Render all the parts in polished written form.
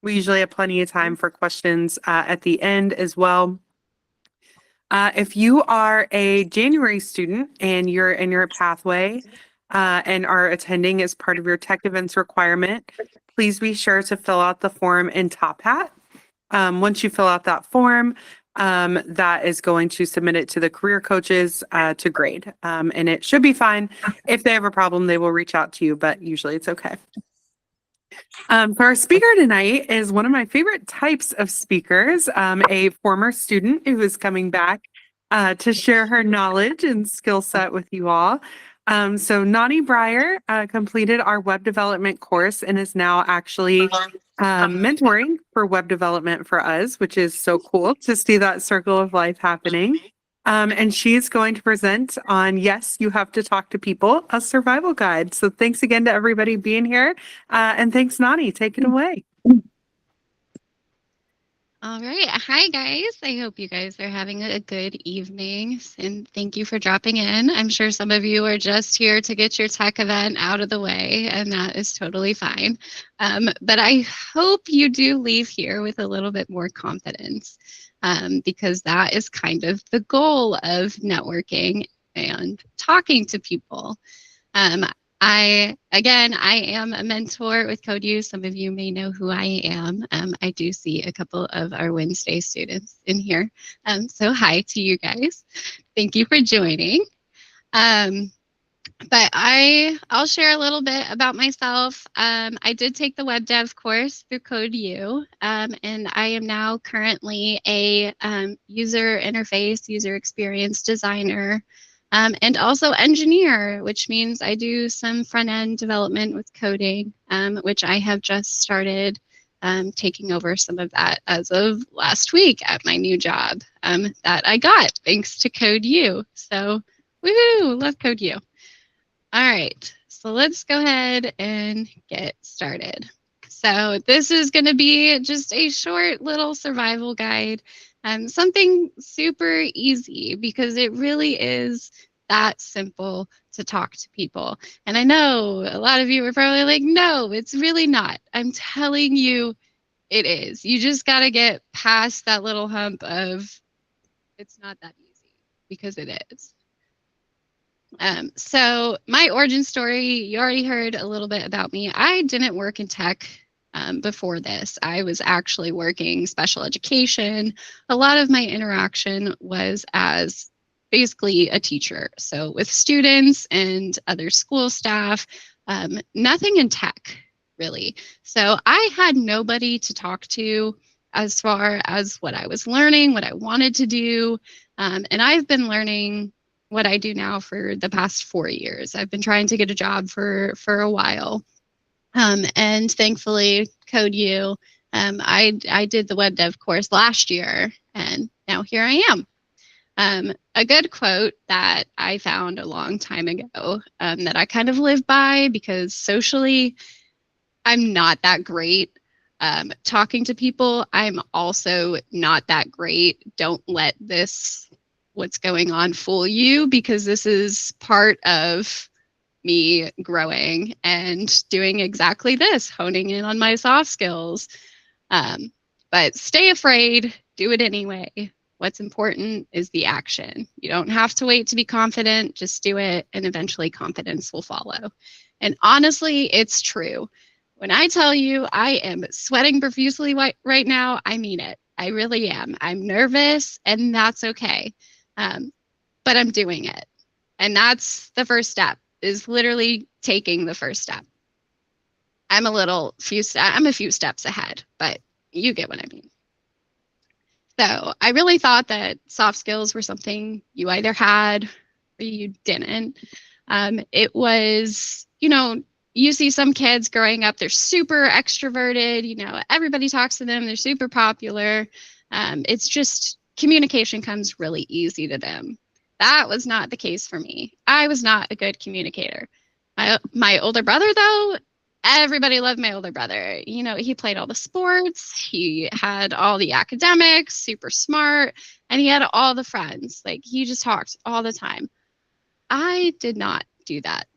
We usually have plenty of time for questions at the end as well. If you are a January student and you're in your pathway and are attending as part of your tech events requirement, please be sure to fill out the form in Top Hat. Once you fill out that form, that is going to submit it to the career coaches to grade. And it should be fine. If they have a problem, they will reach out to you, but usually it's okay. So our speaker tonight is one of my favorite types of speakers, a former student who is coming back to share her knowledge and skill set with you all. So Noni Bryar completed our web development course and is now actually mentoring for web development for us, which is so cool to see that circle of life happening. And she's going to present on Yes, You Have to Talk to People, a survival guide. So thanks again to everybody being here. And thanks, Nani. Take it away. All right. Hi, guys. I hope you guys are having a good evening. And thank you for dropping in. I'm sure some of you are just here to get your tech event out of the way, and that is totally fine. But I hope you do leave here with a little bit more confidence, because that is kind of the goal of networking and talking to people. I am a mentor with CodeU. Some of you may know who I am. I do see a couple of our Wednesday students in here. So hi to you guys. Thank you for joining. But I'll share a little bit about myself. I did take the web dev course through CodeU, and I am now currently a user interface, user experience designer, and also engineer, which means I do some front-end development with coding, which I have just started taking over some of that as of last week at my new job that I got thanks to CodeU. So woohoo, love CodeU. All right, so let's go ahead and get started. So this is going to be just a short little survival guide, something super easy because it really is that simple to talk to people. And I know a lot of you are probably like, no, it's really not. I'm telling you, it is. You just got to get past that little hump of it's not that easy, because it is. So my origin story, you already heard a little bit about me. I didn't work in tech before this. I was actually working special education. A lot of my interaction was as basically a teacher. So with students and other school staff, nothing in tech really. So I had nobody to talk to as far as what I was learning, what I wanted to do. And I've been learning what I do now for the past 4 years. I've been trying to get a job for a while. And thankfully, CodeU, I did the web dev course last year, and now here I am. A good quote that I found a long time ago that I kind of live by, because socially, I'm not that great. Talking to people, I'm also not that great. Don't let what's going on fool you, because this is part of me growing and doing exactly this, honing in on my soft skills. But stay afraid, do it anyway. What's important is the action. You don't have to wait to be confident, just do it, and eventually confidence will follow. And honestly, it's true. When I tell you I am sweating profusely right now, I mean it. I really am. I'm nervous, and that's okay. But I'm doing it. And that's the first step, is literally taking the first step. I'm a few steps ahead, but you get what I mean. So I really thought that soft skills were something you either had or you didn't. It was, you see some kids growing up, they're super extroverted, everybody talks to them, they're super popular. It's just communication comes really easy to them. That was not the case for me. I was not a good communicator. My older brother, though, everybody loved my older brother. He played all the sports, he had all the academics, super smart, and he had all the friends. Like, he just talked all the time. I did not do that.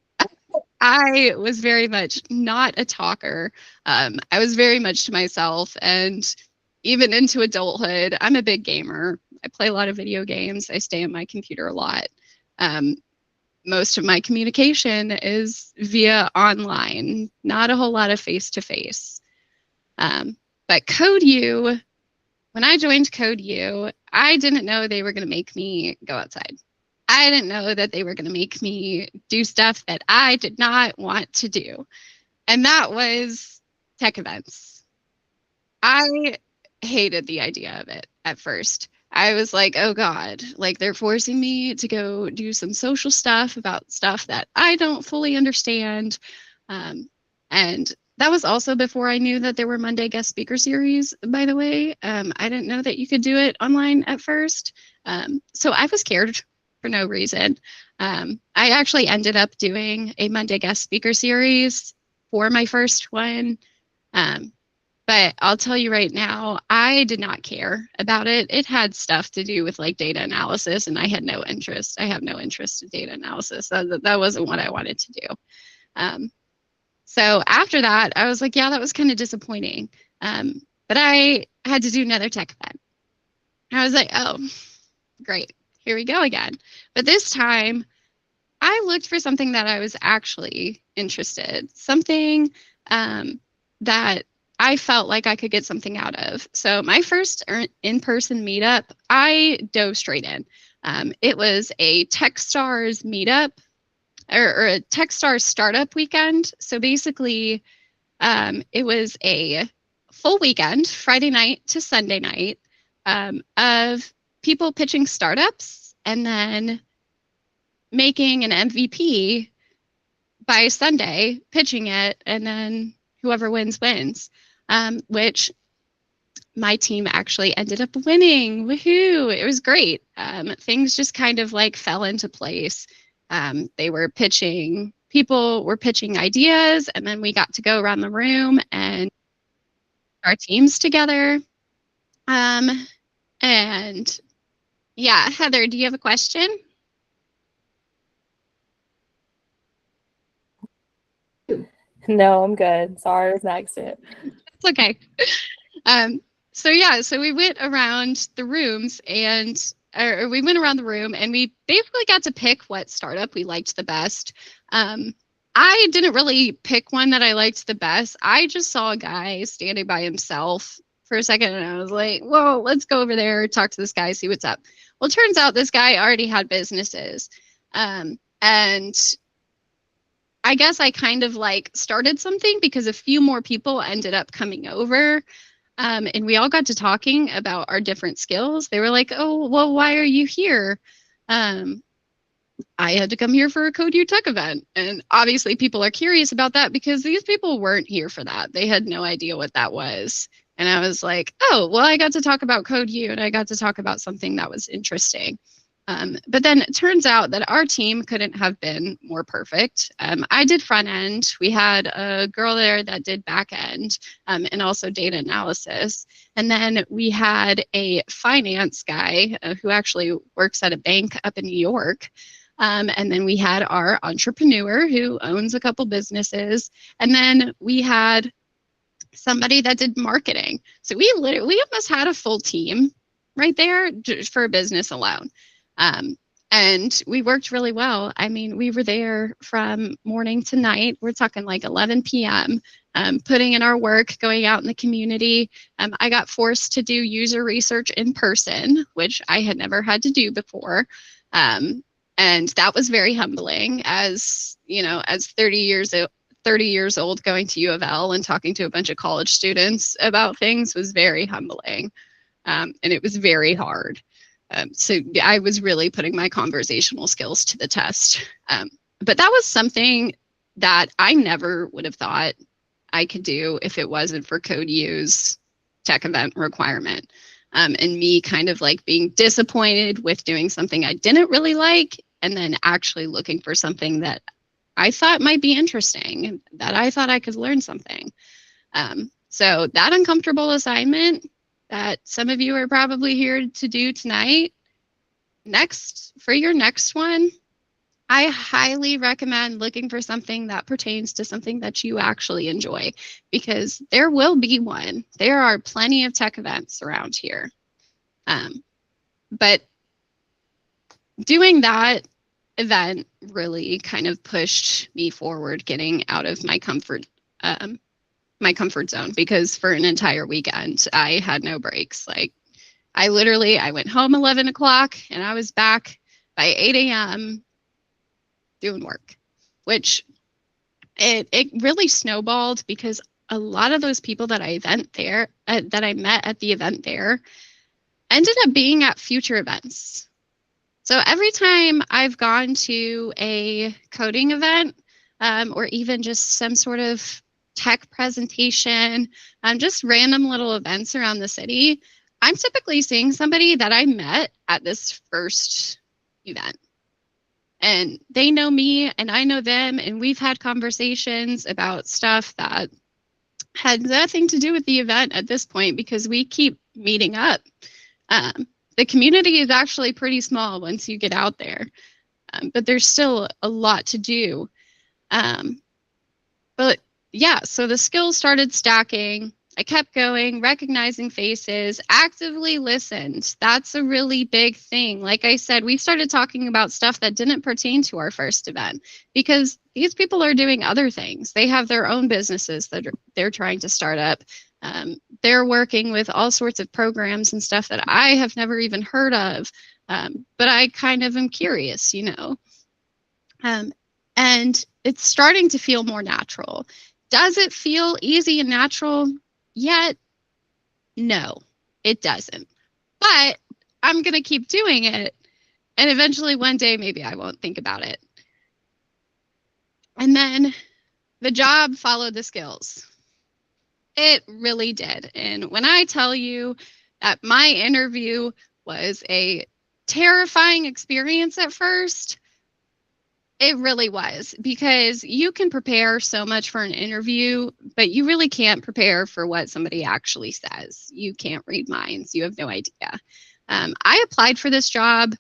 I was very much not a talker. I was very much to myself, and even into adulthood, I'm a big gamer. I play a lot of video games. I stay on my computer a lot. Um, Most of my communication is via online, not a whole lot of face to face. But Code U, when I joined Code U, I didn't know they were going to make me go outside. I didn't know that they were going to make me do stuff that I did not want to do. And that was tech events. I hated the idea of it at first. I was like, oh God, like they're forcing me to go do some social stuff about stuff that I don't fully understand. And that was also before I knew that there were Monday guest speaker series, by the way. I didn't know that you could do it online at first. So I was scared for no reason. I actually ended up doing a Monday guest speaker series for my first one. But I'll tell you right now, I did not care about it. It had stuff to do with like data analysis, and I had no interest. I have no interest in data analysis. That wasn't what I wanted to do. So after that, I was like, yeah, that was kind of disappointing. But I had to do another tech event. I was like, oh, great. Here we go again. But this time, I looked for something that I was actually interested, something that I felt like I could get something out of. So my first in-person meetup, I dove straight in. It was a Techstars meetup or a Techstars startup weekend. So basically, it was a full weekend, Friday night to Sunday night, of people pitching startups and then making an MVP by Sunday, pitching it, and then whoever wins, wins. Which my team actually ended up winning. Woohoo! It was great. Things just kind of like fell into place. They were pitching, people were pitching ideas, and then we got to go around the room and our teams together. And yeah, Heather, do you have a question? No, I'm good. Sorry, I was an accident. It's okay. So yeah, so we went around the rooms and or we went around the room and we basically got to pick what startup we liked the best. I didn't really pick one that I liked the best. I just saw a guy standing by himself for a second and I was like, well, let's go over there, talk to this guy, see what's up. Well, it turns out this guy already had businesses. And I guess I kind of like started something because a few more people ended up coming over. And we all got to talking about our different skills. They were like, oh, well, why are you here? I had to come here for a Code U Tech event. And obviously people are curious about that because these people weren't here for that. They had no idea what that was. And I was like, oh, well, I got to talk about Code U and I got to talk about something that was interesting. But then it turns out that our team couldn't have been more perfect. I did front end. We had a girl there that did back end and also data analysis. And then we had a finance guy who actually works at a bank up in New York. And then we had our entrepreneur who owns a couple businesses. And then we had somebody that did marketing. So we almost had a full team right there just for a business alone. And we worked really well. I mean, we were there from morning to night. We're talking like 11 p.m., putting in our work, going out in the community. I got forced to do user research in person, which I had never had to do before. And that was very humbling as, you know, as 30 years old going to U of L and talking to a bunch of college students about things was very humbling. And it was very hard. So I was really putting my conversational skills to the test. But that was something that I never would have thought I could do if it wasn't for Code U's tech event requirement. And me kind of like being disappointed with doing something I didn't really like, and then actually looking for something that I thought might be interesting, that I thought I could learn something. So that uncomfortable assignment that some of you are probably here to do tonight, for your next one, I highly recommend looking for something that pertains to something that you actually enjoy, because there will be one. There are plenty of tech events around here. But doing that event really kind of pushed me forward, getting out of my comfort zone, because for an entire weekend I had no breaks. Like I went home 11 o'clock and I was back by 8 a.m. doing work, which it really snowballed, because a lot of those people that I met at the event there ended up being at future events. So every time I've gone to a coding event, or even just some sort of tech presentation, just random little events around the city, I'm typically seeing somebody that I met at this first event. And they know me and I know them, and we've had conversations about stuff that had nothing to do with the event at this point, because we keep meeting up. The community is actually pretty small once you get out there, but there's still a lot to do. But yeah, so the skills started stacking. I kept going, recognizing faces, actively listened. That's a really big thing. Like I said, we started talking about stuff that didn't pertain to our first event, because these people are doing other things. They have their own businesses that they're trying to start up. They're working with all sorts of programs and stuff that I have never even heard of. But I kind of am curious, and it's starting to feel more natural. Does it feel easy and natural yet? No, it doesn't. But I'm going to keep doing it. And eventually one day, maybe I won't think about it. And then the job followed the skills. It really did. And when I tell you that my interview was a terrifying experience at first, it really was, because you can prepare so much for an interview, but you really can't prepare for what somebody actually says. You can't read minds. You have no idea. I applied for this job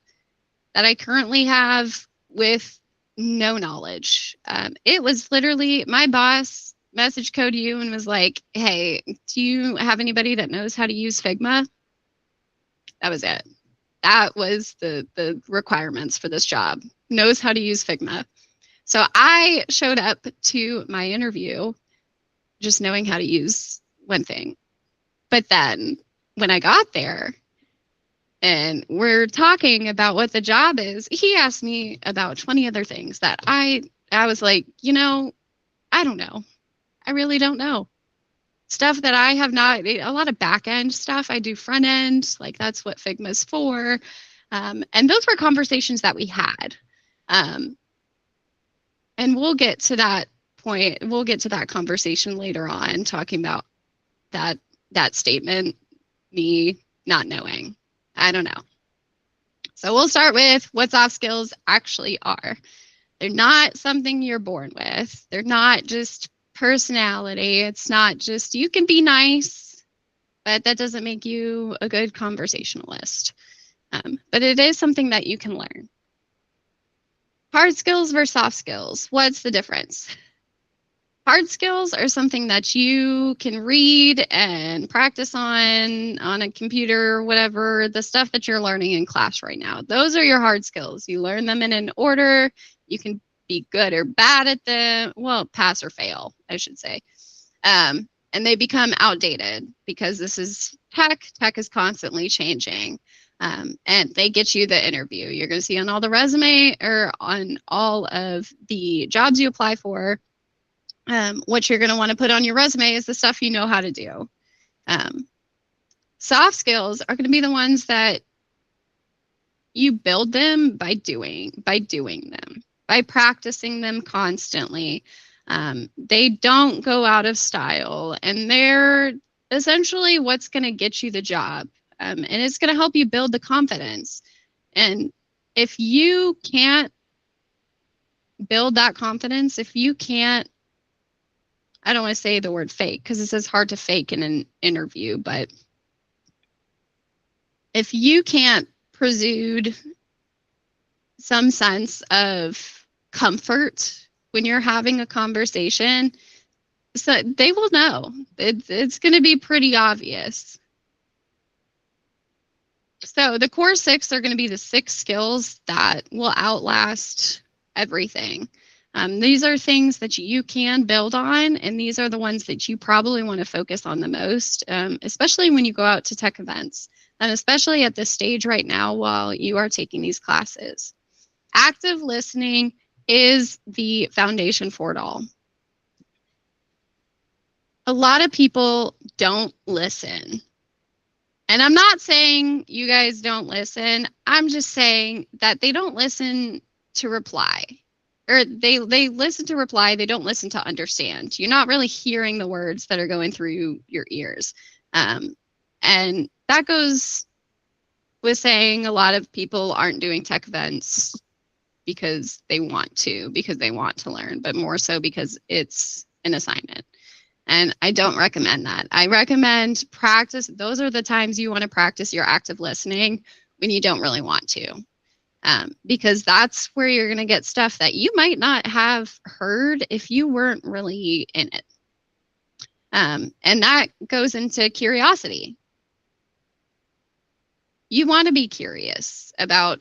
that I currently have with no knowledge. It was literally my boss message code you and was like, hey, do you have anybody that knows how to use Figma? That was it. That was the requirements for this job. Knows how to use Figma. So I showed up to my interview just knowing how to use one thing. But then when I got there and we're talking about what the job is, he asked me about 20 other things that I was like, I don't know. I really don't know. Stuff that I have not, a lot of back end stuff. I do front end, like that's what Figma's for. And those were conversations that we had. And we'll get to that point. We'll get to that conversation later on, talking about that statement, me not knowing. I don't know. So we'll start with what soft skills actually are. They're not something you're born with. They're not just personality. It's not just, you can be nice, but that doesn't make you a good conversationalist. But it is something that you can learn. Hard skills versus soft skills. What's the difference? Hard skills are something that you can read and practice on a computer or whatever, the stuff that you're learning in class right now. Those are your hard skills. You learn them in an order. You can be good or bad at them. Well, pass or fail, I should say. And they become outdated because this is tech. Tech is constantly changing. And they get you the interview. You're going to see on all the resume or on all of the jobs you apply for, what you're going to want to put on your resume is the stuff you know how to do. Soft skills are going to be the ones that you build them by doing them, by practicing them constantly. They don't go out of style, and they're essentially what's going to get you the job. And it's going to help you build the confidence. And if you can't build that confidence, if you can't, I don't want to say the word fake because it says hard to fake in an interview, but if you can't exude some sense of comfort when you're having a conversation. So they will know. It's going to be pretty obvious. So the core 6 are going to be the 6 skills that will outlast everything. These are things that you can build on, and these are the ones that you probably want to focus on the most, especially when you go out to tech events, and especially at this stage right now while you are taking these classes. Active listening is the foundation for it all. A lot of people don't listen. And I'm not saying you guys don't listen. I'm just saying that they don't listen to reply. Or they listen to reply, they don't listen to understand. You're not really hearing the words that are going through your ears. And that goes with saying a lot of people aren't doing tech events because they want to learn, but more so because it's an assignment. And I don't recommend that. I recommend practice. Those are the times you want to practice your active listening when you don't really want to. Because that's where you're going to get stuff that you might not have heard if you weren't really in it. And that goes into curiosity. You want to be curious about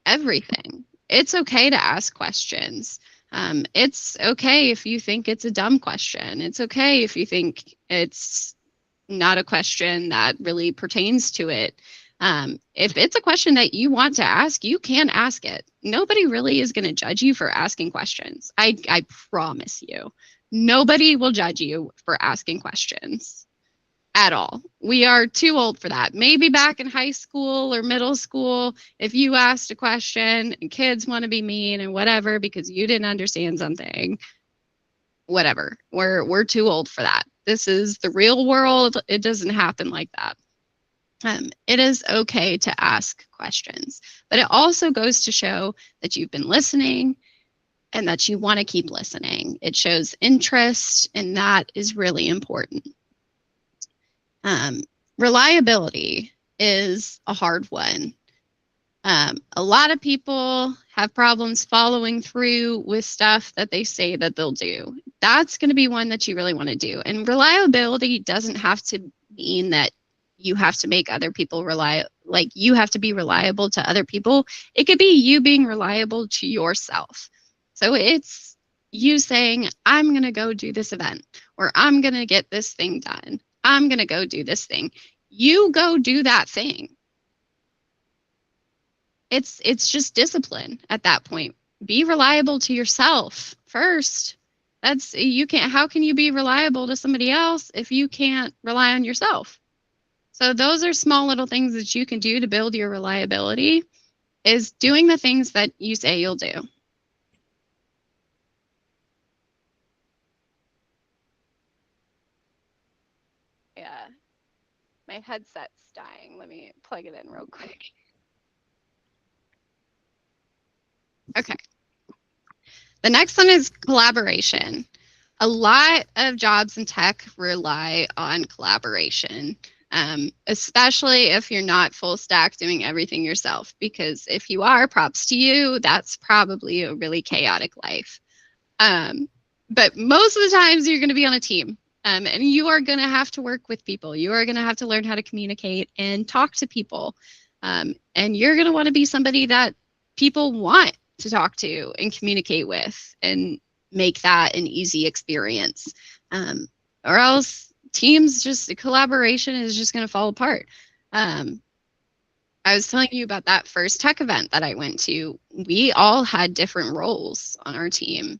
everything. It's okay to ask questions. It's okay if you think it's a dumb question. It's okay if you think it's not a question that really pertains to it. If it's a question that you want to ask, you can ask it. Nobody really is going to judge you for asking questions. I promise you. Nobody will judge you for asking questions at all. We are too old for that. Maybe back in high school or middle school, if you asked a question and kids want to be mean and whatever because you didn't understand something, whatever. We're too old for that. This is the real world. It doesn't happen like that. It is okay to ask questions, but it also goes to show that you've been listening and that you want to keep listening. It shows interest, and that is really important. Reliability is a hard one. A lot of people have problems following through with stuff that they say that they'll do. That's going to be one that you really want to do. And reliability doesn't have to mean that you have to make other people like you have to be reliable to other people. It could be you being reliable to yourself. So it's you saying, I'm going to go do this event, or I'm going to get this thing done. I'm going to go do this thing. You go do that thing. It's just discipline at that point. Be reliable to yourself first. How can you be reliable to somebody else if you can't rely on yourself? So those are small little things that you can do to build your reliability, is doing the things that you say you'll do. Yeah, my headset's dying. Let me plug it in real quick. Okay. The next one is collaboration. A lot of jobs in tech rely on collaboration, especially if you're not full stack doing everything yourself, because if you are, props to you, that's probably a really chaotic life. But most of the times you're going to be on a team, and you are going to have to work with people. You are going to have to learn how to communicate and talk to people. And you're going to want to be somebody that people want to talk to and communicate with and make that an easy experience. Or else collaboration is just going to fall apart. I was telling you about that first tech event that I went to. We all had different roles on our team.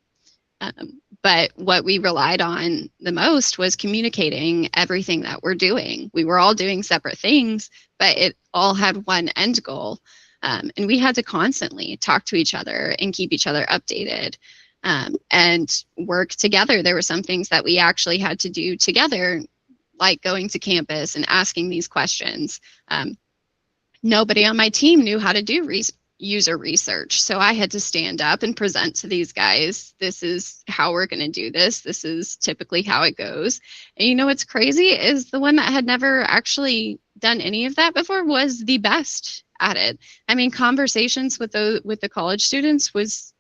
But what we relied on the most was communicating everything that we're doing. We were all doing separate things, but it all had one end goal. And we had to constantly talk to each other and keep each other updated, and work together. There were some things that we actually had to do together, like going to campus and asking these questions. Nobody on my team knew how to do user research. So I had to stand up and present to these guys, this is how we're going to do this. This is typically how it goes. And you know what's crazy is the one that had never actually done any of that before was the best at it. I mean, conversations with the college students was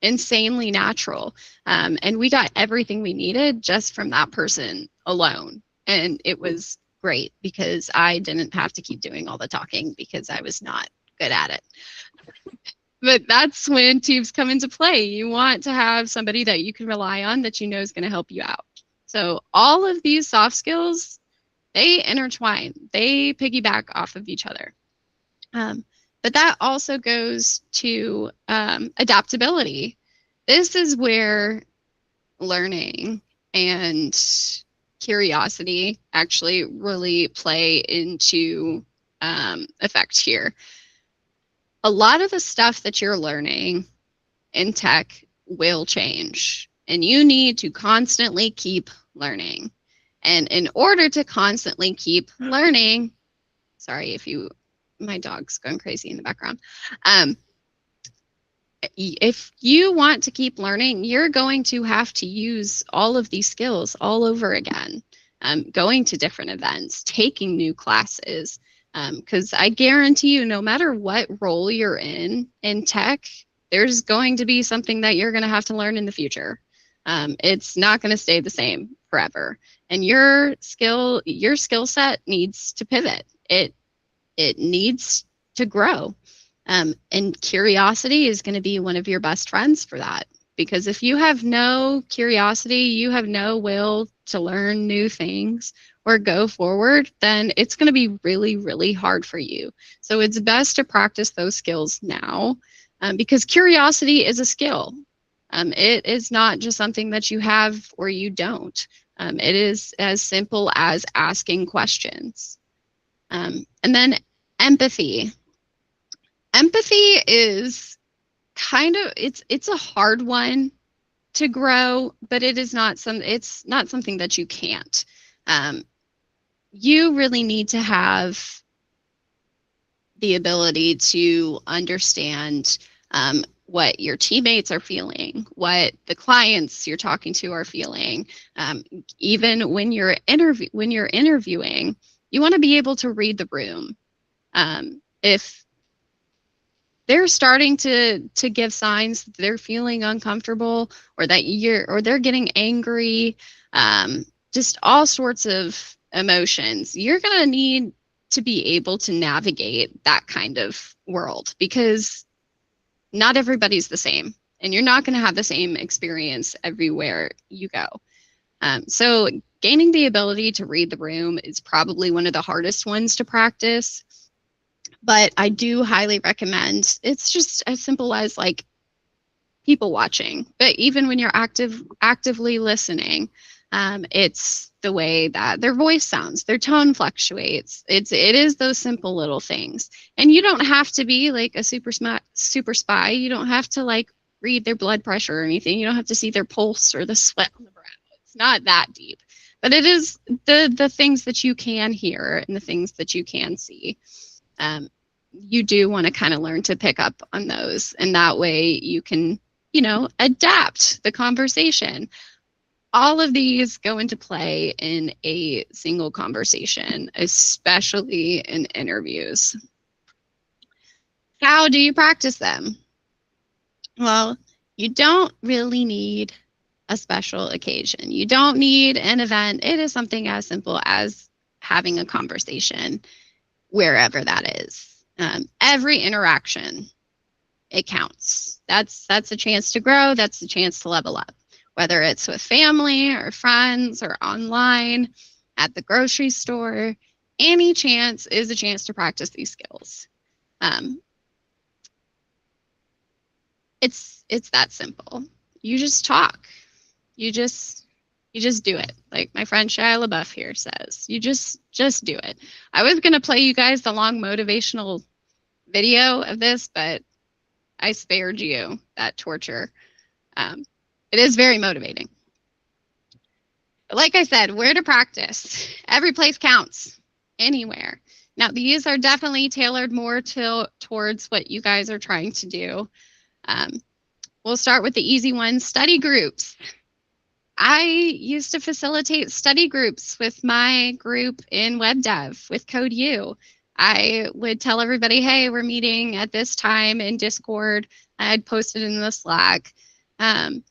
insanely natural. And we got everything we needed just from that person alone. And it was great because I didn't have to keep doing all the talking because I was not good at it. But that's when teams come into play. You want to have somebody that you can rely on that you know is going to help you out. So all of these soft skills, they intertwine, they piggyback off of each other. But that also goes to adaptability. This is where learning and curiosity actually really play into effect here. A lot of the stuff that you're learning in tech will change, and you need to constantly keep learning. And in order to constantly keep learning, sorry if my dog's going crazy in the background. If you want to keep learning, you're going to have to use all of these skills all over again, going to different events, taking new classes, because I guarantee you, no matter what role you're in tech, there's going to be something that you're going to have to learn in the future. It's not going to stay the same forever, and your skill set needs to pivot. It needs to grow. And curiosity is going to be one of your best friends for that. Because if you have no curiosity, you have no will to learn new things or go forward, then it's going to be really, really hard for you. So it's best to practice those skills now, because curiosity is a skill. It is not just something that you have or you don't. It is as simple as asking questions. And then empathy. Empathy is kind of, it's a hard one to grow, but it's not something that you can't. You really need to have the ability to understand what your teammates are feeling, what the clients you're talking to are feeling. Even when you're interviewing, you want to be able to read the room. If they're starting to give signs that they're feeling uncomfortable, or that they're getting angry, just all sorts of emotions, you're going to need to be able to navigate that kind of world, because not everybody's the same, and you're not going to have the same experience everywhere you go. So gaining the ability to read the room is probably one of the hardest ones to practice. But I do highly recommend, it's just as simple as like people watching. But even when you're actively listening, it's the way that their voice sounds, their tone fluctuates. It is those simple little things. And you don't have to be like a super spy. You don't have to like read their blood pressure or anything. You don't have to see their pulse or the sweat on the brow. It's not that deep. But it is the things that you can hear and the things that you can see. You do want to kind of learn to pick up on those, and that way you can, adapt the conversation. All of these go into play in a single conversation, especially in interviews. How do you practice them? Well, you don't really need a special occasion. You don't need an event. It is something as simple as having a conversation wherever that is. Every interaction, it counts. That's a chance to grow. That's a chance to level up, whether it's with family or friends or online, at the grocery store. Any chance is a chance to practice these skills. It's that simple. You just talk. You just do it. Like my friend Shia LaBeouf here says, you just do it. I was going to play you guys the long motivational video of this, but I spared you that torture. It is very motivating. But like I said, where to practice? Every place counts, anywhere. Now, these are definitely tailored more towards what you guys are trying to do. We'll start with the easy ones, study groups. I used to facilitate study groups with my group in web dev with Code U. I would tell everybody, hey, we're meeting at this time in Discord. I'd post it in the Slack. And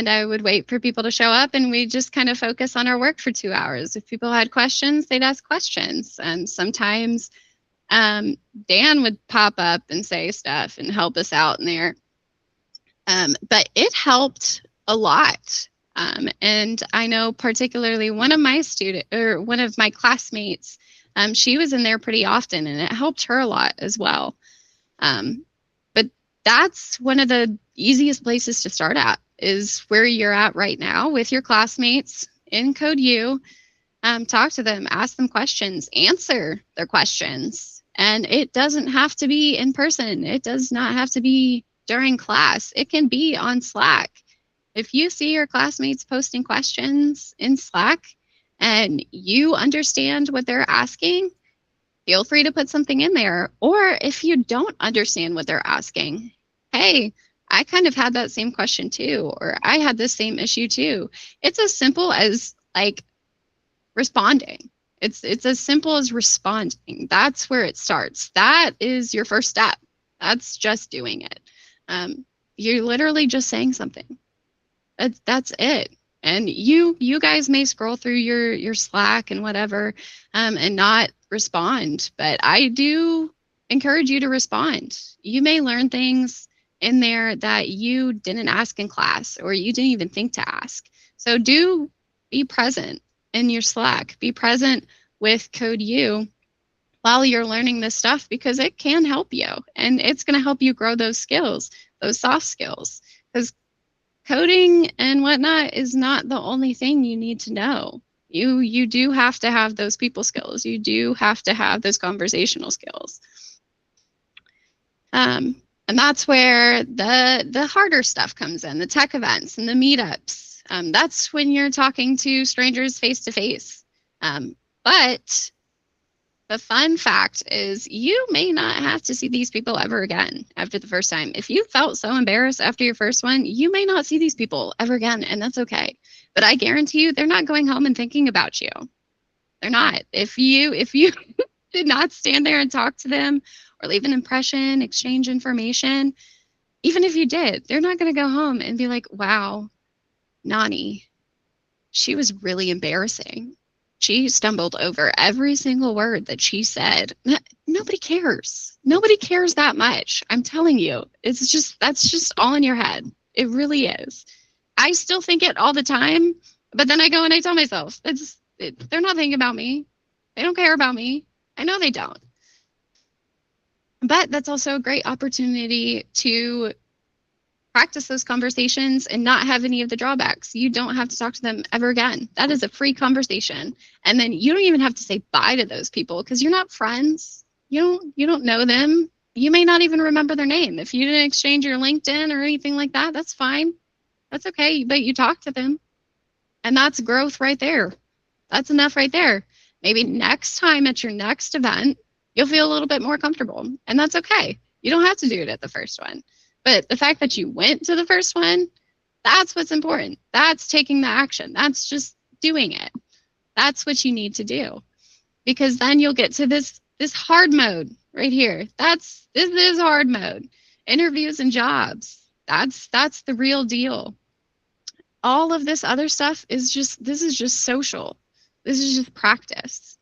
I would wait for people to show up, and we just kind of focus on our work for 2 hours. If people had questions, they'd ask questions. And sometimes Dan would pop up and say stuff and help us out in there. But it helped a lot. And I know particularly one of my classmates, she was in there pretty often, and it helped her a lot as well. But that's one of the easiest places to start at, is where you're at right now with your classmates in Code U. Talk to them, ask them questions, answer their questions. And it doesn't have to be in person. It does not have to be during class. It can be on Slack. If you see your classmates posting questions in Slack and you understand what they're asking, feel free to put something in there. Or if you don't understand what they're asking, hey, I kind of had that same question too, or I had this same issue too. It's as simple as like responding. It's as simple as responding. That's where it starts. That is your first step. That's just doing it. You're literally just saying something. That's it. And you guys may scroll through your Slack and whatever, and not respond, but I do encourage you to respond. You may learn things in there that you didn't ask in class, or you didn't even think to ask. So do be present in your Slack. Be present with Code U while you're learning this stuff, because it can help you, and it's going to help you grow those skills, those soft skills, because coding and whatnot is not the only thing you need to know. You do have to have those people skills. You do have to have those conversational skills. And that's where the harder stuff comes in, the tech events and the meetups. That's when you're talking to strangers face to face. But the fun fact is you may not have to see these people ever again after the first time. If you felt so embarrassed after your first one, you may not see these people ever again, and that's okay. But I guarantee you, they're not going home and thinking about you. They're not. If you did not stand there and talk to them or leave an impression, exchange information, even if you did, they're not going to go home and be like, wow, Noni, she was really embarrassing. She stumbled over every single word that she said. Nobody cares. Nobody cares that much. I'm telling you, that's just all in your head. It really is. I still think it all the time, but then I go and I tell myself, they're not thinking about me. They don't care about me. I know they don't. But that's also a great opportunity to practice those conversations and not have any of the drawbacks. You don't have to talk to them ever again. That is a free conversation. And then you don't even have to say bye to those people, because you're not friends. You don't know them. You may not even remember their name. If you didn't exchange your LinkedIn or anything like that, that's fine. That's okay. But you talk to them. And that's growth right there. That's enough right there. Maybe next time at your next event, you'll feel a little bit more comfortable. And that's okay. You don't have to do it at the first one. But the fact that you went to the first one, that's what's important. That's taking the action. That's just doing it. That's what you need to do. Because then you'll get to this hard mode right here. This is hard mode. Interviews and jobs. That's the real deal. All of this other stuff is just social. This is just practice.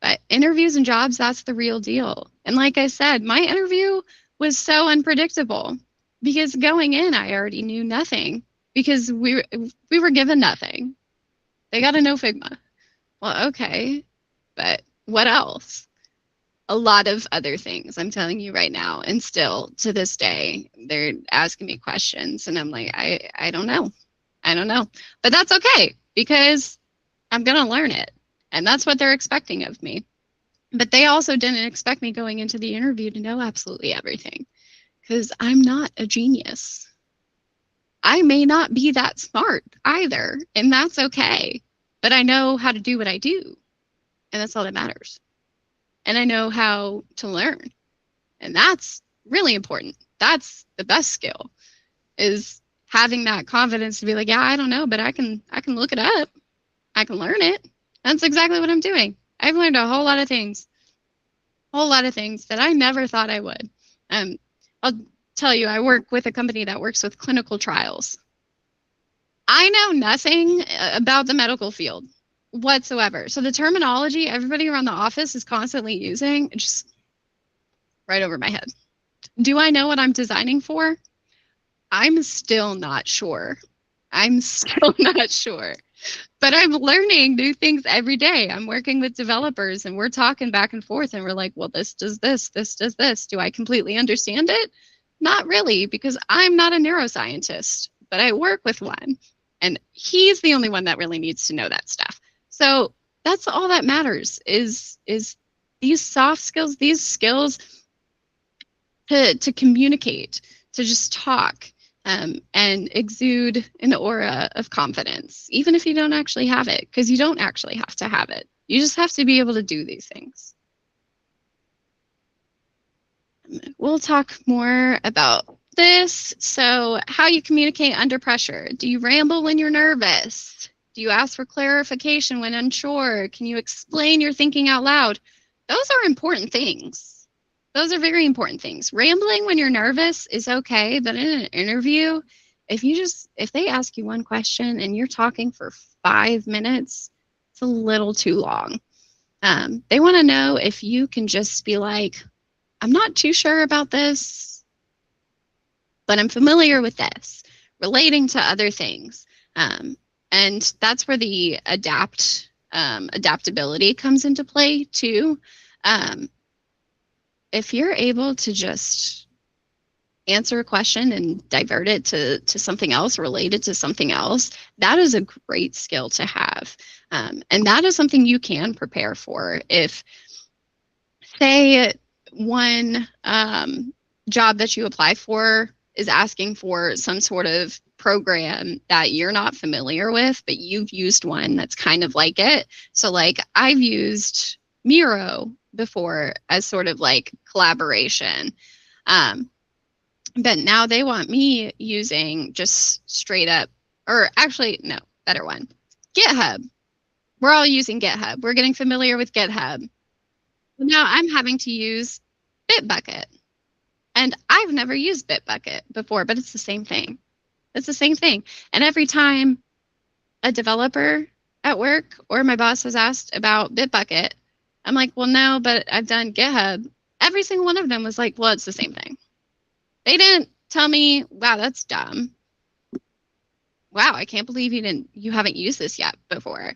But interviews and jobs, that's the real deal. And like I said, my interview was so unpredictable. Because going in, I already knew nothing, because we were given nothing. They got a no Figma. Well, okay, but what else? A lot of other things, I'm telling you right now. And still to this day, they're asking me questions, and I'm like, I don't know. I don't know. But that's okay, because I'm going to learn it. And that's what they're expecting of me. But they also didn't expect me going into the interview to know absolutely everything. Because I'm not a genius. I may not be that smart either, and that's okay. But I know how to do what I do, and that's all that matters. And I know how to learn, and that's really important. That's the best skill, is having that confidence to be like, yeah, I don't know, but I can look it up. I can learn it. That's exactly what I'm doing. I've learned a whole lot of things that I never thought I would. I'll tell you, I work with a company that works with clinical trials. I know nothing about the medical field whatsoever. So the terminology everybody around the office is constantly using, just right over my head. Do I know what I'm designing for? I'm still not sure. I'm still not sure. But I'm learning new things every day. I'm working with developers and we're talking back and forth and we're like, well, this does this does this. Do I completely understand it? Not really, because I'm not a neuroscientist, but I work with one. And he's the only one that really needs to know that stuff. So that's all that matters is these soft skills, these skills to communicate, to just talk, and exude an aura of confidence, even if you don't actually have it, because you don't actually have to have it. You just have to be able to do these things. We'll talk more about this. So, how you communicate under pressure. Do you ramble when you're nervous? Do you ask for clarification when unsure? Can you explain your thinking out loud? Those are important things. Those are very important things. Rambling when you're nervous is okay, but in an interview, if they ask you one question and you're talking for 5 minutes, it's a little too long. They want to know if you can just be like, I'm not too sure about this, but I'm familiar with this, relating to other things. And that's where the adaptability comes into play too. If you're able to just answer a question and divert it to something else, related to something else, that is a great skill to have. And that is something you can prepare for. If, say, one job that you apply for is asking for some sort of program that you're not familiar with, but you've used one that's kind of like it. So like I've used Miro before as sort of like collaboration. But now they want me using just straight up, or actually, no, better one, GitHub. We're all using GitHub. We're getting familiar with GitHub. Now I'm having to use Bitbucket. And I've never used Bitbucket before, but it's the same thing. It's the same thing. And every time a developer at work or my boss has asked about Bitbucket, I'm like, well, no, but I've done GitHub. Every single one of them was like, well, it's the same thing. They didn't tell me, wow, that's dumb. Wow, I can't believe you haven't used this yet before.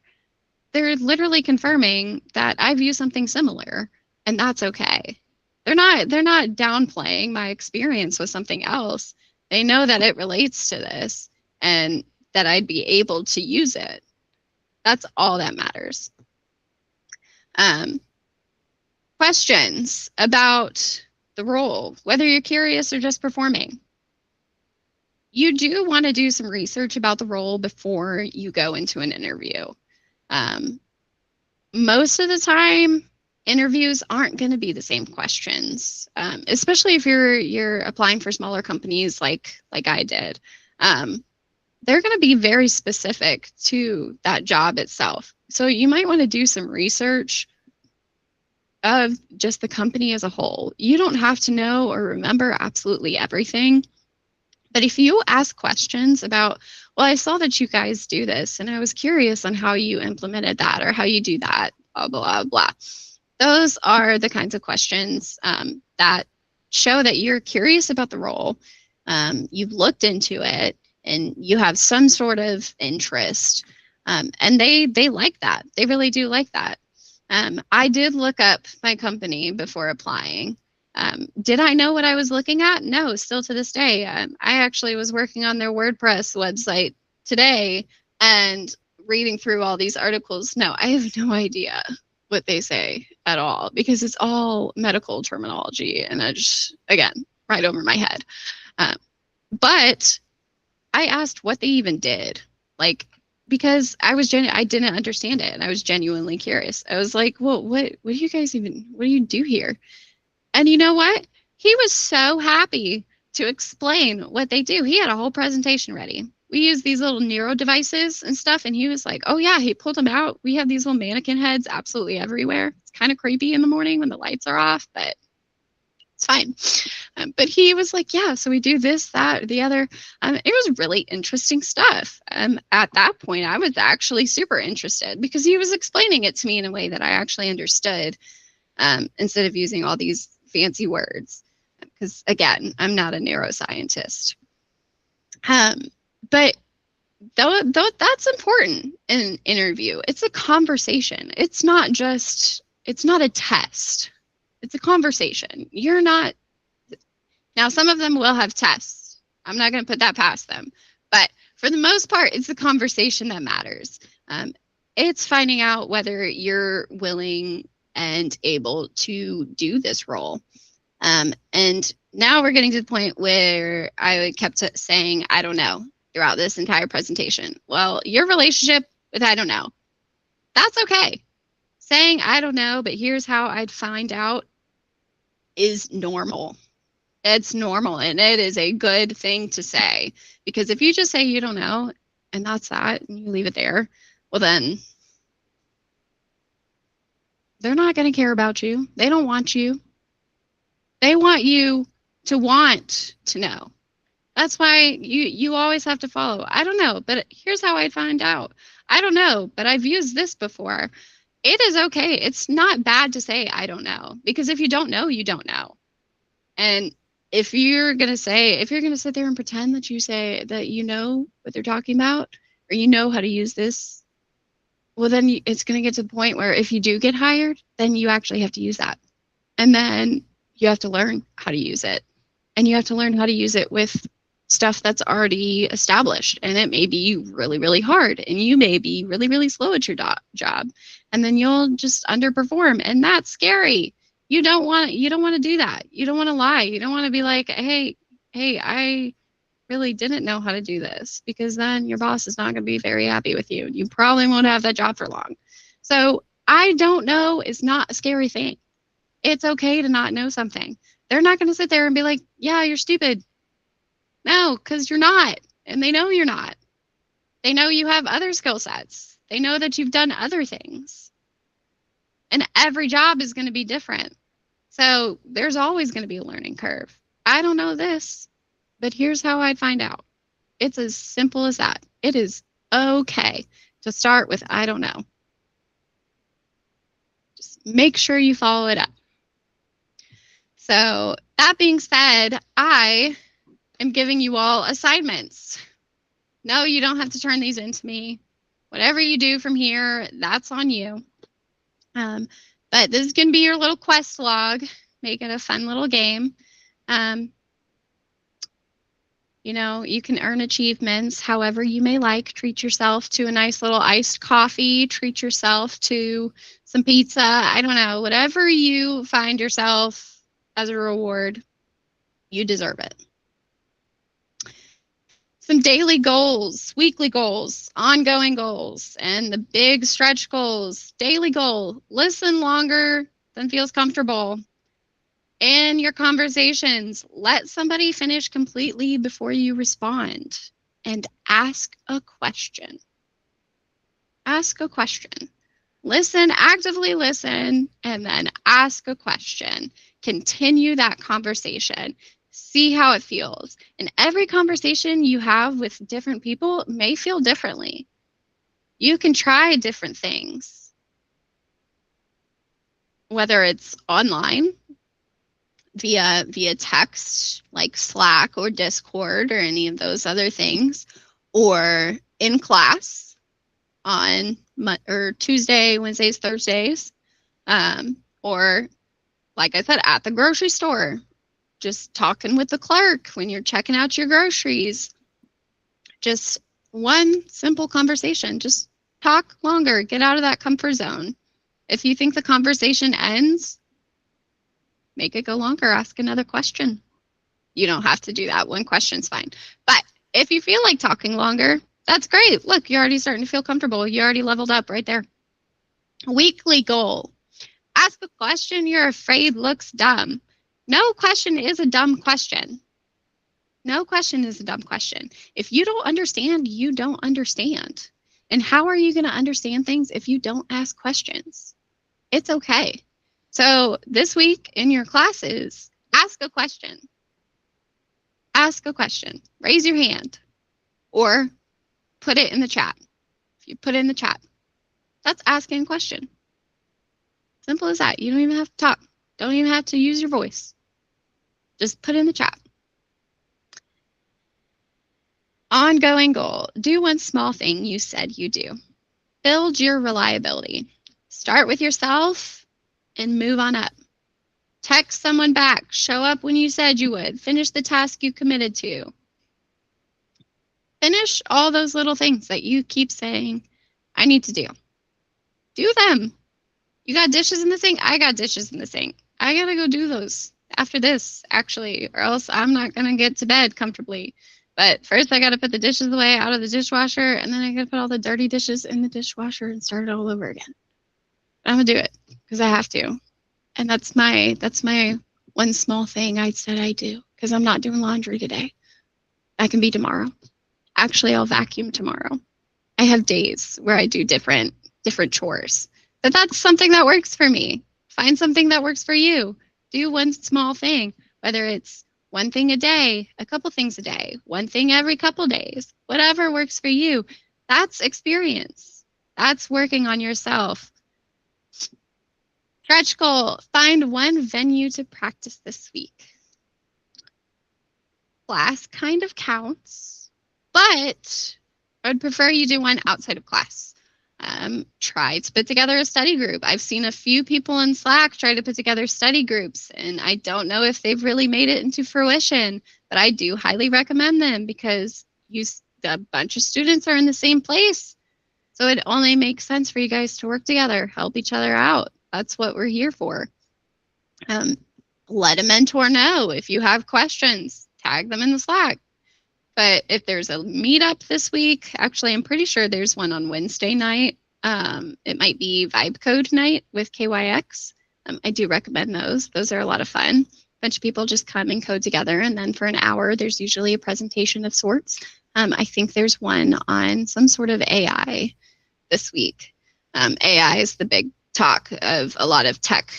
They're literally confirming that I've used something similar, and that's okay. They're not downplaying my experience with something else. They know that it relates to this and that I'd be able to use it. That's all that matters. Questions about the role, whether you're curious or just performing. You do want to do some research about the role before you go into an interview. Most of the time, interviews aren't going to be the same questions, especially if you're applying for smaller companies like I did. They're going to be very specific to that job itself. So you might want to do some research of just the company as a whole. You don't have to know or remember absolutely everything. But if you ask questions about, well, I saw that you guys do this, and I was curious on how you implemented that or how you do that, blah, blah, blah. Those are the kinds of questions that show that you're curious about the role, you've looked into it, and you have some sort of interest. And they like that. They really do like that. I did look up my company before applying. Did I know what I was looking at? No, still to this day. I actually was working on their WordPress website today and reading through all these articles. No, I have no idea what they say at all because it's all medical terminology and I just, again, right over my head. But I asked what they even did, like, because I didn't understand it and I was genuinely curious. I was like, well, what do you do here? And you know what? He was so happy to explain what they do. He had a whole presentation ready. We use these little neuro devices and stuff. And he was like, oh yeah, he pulled them out. We have these little mannequin heads absolutely everywhere. It's kind of creepy in the morning when the lights are off, but It's fine. But he was like, yeah, so we do this, that, the other. It was really interesting stuff. At that point, I was actually super interested because he was explaining it to me in a way that I actually understood, instead of using all these fancy words. Because again, I'm not a neuroscientist. But though that's important in an interview. It's a conversation. It's not a test. It's a conversation. You're not, now some of them will have tests. I'm not going to put that past them. But for the most part, it's the conversation that matters. It's finding out whether you're willing and able to do this role. And now we're getting to the point where I kept saying, I don't know, throughout this entire presentation. Well, your relationship with I don't know, that's okay. Saying I don't know, but here's how I'd find out is normal. It's normal, and it is a good thing to say, because if you just say you don't know and that's that and you leave it there, well then they're not going to care about you. They don't want you. They want you to want to know. That's why you always have to follow. I don't know, but here's how I find out. I don't know, but I've used this before. It is okay. It's not bad to say I don't know, because if you don't know, you don't know. And if you're going to sit there and pretend that you say that you know what they're talking about, or you know how to use this, well, then it's going to get to the point where if you do get hired, then you actually have to use that. And then you have to learn how to use it. And you have to learn how to use it with stuff that's already established. And it may be really, really hard. And you may be really, really slow at your job. And then you'll just underperform. And that's scary. You don't want to do that. You don't want to lie. You don't want to be like, hey, I really didn't know how to do this, because then your boss is not going to be very happy with you. You probably won't have that job for long. So I don't know is not a scary thing. It's okay to not know something. They're not going to sit there and be like, yeah, you're stupid. No, because you're not. And they know you're not. They know you have other skill sets. They know that you've done other things. And every job is going to be different. So there's always going to be a learning curve. I don't know this, but here's how I'd find out. It's as simple as that. It is okay to start with I don't know. Just make sure you follow it up. So that being said, I am giving you all assignments. No, you don't have to turn these into me. Whatever you do from here, that's on you. But this is going to be your little quest log. Make it a fun little game. You know, you can earn achievements however you may like. Treat yourself to a nice little iced coffee. Treat yourself to some pizza. I don't know. Whatever you find yourself as a reward, you deserve it. Some daily goals, weekly goals, ongoing goals, and the big stretch goals. Daily goal, listen longer than feels comfortable. In your conversations, let somebody finish completely before you respond, and ask a question. Ask a question. Listen, actively listen, and then ask a question. Continue that conversation. See how it feels. And every conversation you have with different people may feel differently. You can try different things, whether it's online, via text like Slack or Discord or any of those other things, or in class on Tuesday, Wednesdays, Thursdays, or like I said, at the grocery store, just talking with the clerk when you're checking out your groceries. Just one simple conversation. Just talk longer. Get out of that comfort zone. If you think the conversation ends, make it go longer. Ask another question. You don't have to do that. One question's fine. But if you feel like talking longer, that's great. Look, you're already starting to feel comfortable. You already leveled up right there. Weekly goal. Ask a question you're afraid looks dumb. No question is a dumb question. No question is a dumb question. If you don't understand, you don't understand. And how are you going to understand things if you don't ask questions? It's okay. So this week in your classes, Ask a question. Ask a question. Raise your hand or put it in the chat. If you put it in the chat, that's asking a question. Simple as that. You don't even have to talk. Don't even have to use your voice. Just put it in the chat. Ongoing goal. Do one small thing you said you do. Build your reliability. Start with yourself and move on up. Text someone back. Show up when you said you would. Finish the task you committed to. Finish all those little things that you keep saying, I need to do. Do them. You got dishes in the sink? I got dishes in the sink. I gotta go do those after this, actually, or else I'm not gonna get to bed comfortably. But first I gotta put the dishes away out of the dishwasher, and then I gotta put all the dirty dishes in the dishwasher and start it all over again. But I'm gonna do it because I have to. And that's my one small thing I said I do, because I'm not doing laundry today. That can be tomorrow. Actually, I'll vacuum tomorrow. I have days where I do different chores. But that's something that works for me. Find something that works for you. Do one small thing, whether it's one thing a day, a couple things a day, one thing every couple days, whatever works for you. That's experience. That's working on yourself. Stretch goal, find one venue to practice this week. Class kind of counts, but I'd prefer you do one outside of class. Try to put together a study group. I've seen a few people in Slack try to put together study groups, and I don't know if they've really made it into fruition, but I do highly recommend them because a bunch of students are in the same place. So it only makes sense for you guys to work together, help each other out. That's what we're here for. Let a mentor know if you have questions, tag them in the Slack. But if there's a meetup this week, actually, I'm pretty sure there's one on Wednesday night. It might be Vibe Code night with KYX. I do recommend those. Those are a lot of fun. A bunch of people just come and code together, and then for an hour, there's usually a presentation of sorts. I think there's one on some sort of AI this week. AI is the big talk of a lot of tech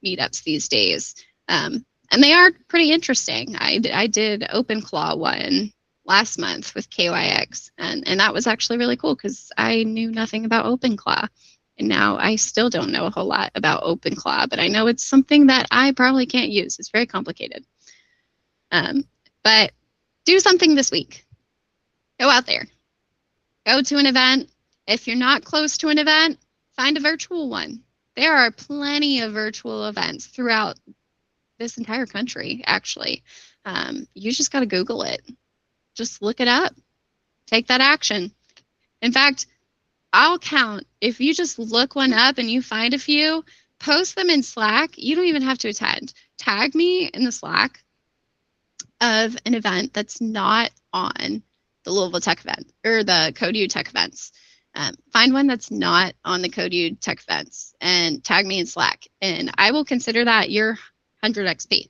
meetups these days. And they are pretty interesting. I did OpenClaw one last month with KYX, and that was actually really cool because I knew nothing about OpenClaw, and now I still don't know a whole lot about OpenClaw, but I know it's something that I probably can't use. It's very complicated. But do something this week. Go out there. Go to an event. If you're not close to an event, find a virtual one. There are plenty of virtual events throughout this entire country, actually. You just got to Google it. Just look it up. Take that action. In fact, I'll count. If you just look one up and you find a few, post them in Slack. You don't even have to attend. Tag me in the Slack of an event that's not on the Louisville Tech event or the CodeU Tech events. Find one that's not on the CodeU Tech events and tag me in Slack. And I will consider that your 100 XP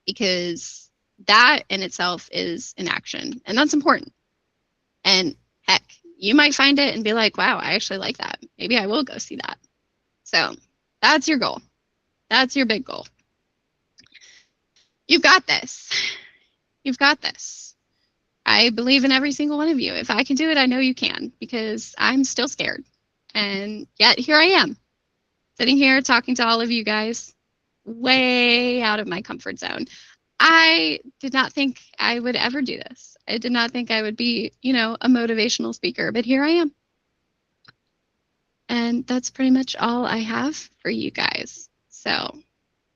because that in itself is an action, and that's important. And heck, you might find it and be like, wow, I actually like that. Maybe I will go see that. So that's your goal. That's your big goal. You've got this. You've got this. I believe in every single one of you. If I can do it, I know you can, because I'm still scared. And yet here I am, sitting here talking to all of you guys, way out of my comfort zone. I did not think I would ever do this. I did not think I would be, a motivational speaker, but here I am. And that's pretty much all I have for you guys. So